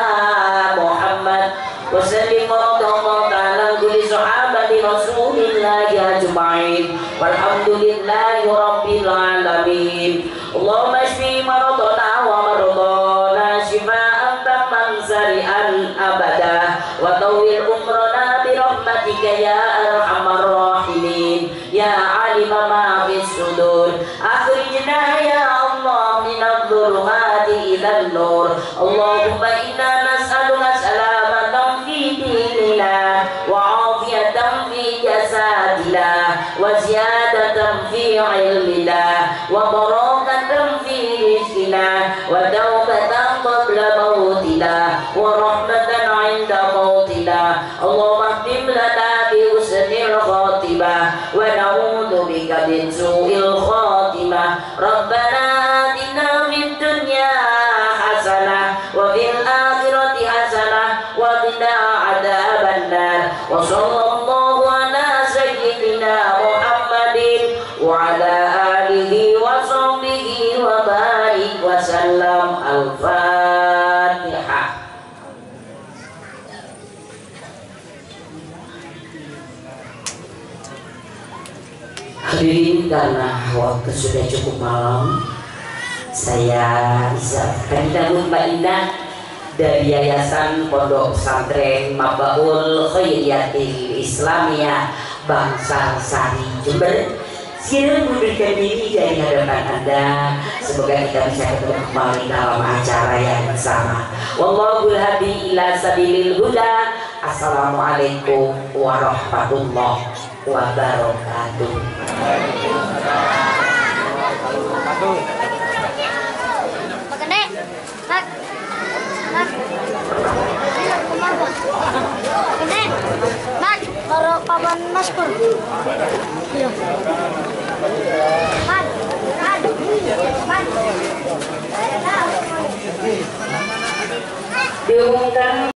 Muhammad wa sallim wa ala kulli sahabati Rasulillah ajma'in walhamdulillahi rabbil alamin. Allahumma shfi maradana wa maradana shifaan tamman sari'an abada wa tawil umrana bi rahmatika ya arhamar rahimin ya alima ma fis sudur. Akhrijna ya Allah minadh dhulumati ilan nur. Allahumma inna nas'aluka salamatan fi dinina wa afiyatan fi jasadina wa ziyadatan fi ilmina wa barakatan fi rizqina wa tawbatan qabla mautina wa rahmatan 'inda mautina. Allahumma khtim lana bi husnil khatimah wa na'udzu bika min su'il khatimah. Rabbana atina fid dunya hasanah wa fil akhirati hasanah wa qina adzabannar. Wa sallallahu Hadirin, karena waktu sudah cukup malam, saya isyaratkan dahulu Mbak Indah dari Yayasan Pondok Pesantren Mabaul Khairiyatil Islamiyah Bangsal Sari Jember segera mundurkan diri dari hadapan Anda. Semoga kita bisa ketemu kembali dalam acara yang sama. Wallahul hadi ila sabilil huda. Assalamualaikum warahmatullahi wabarakatuh. Pak Gede, Pak, Gede, Pak, karo paman Mas Pur. Iya. Pak, Diumumkan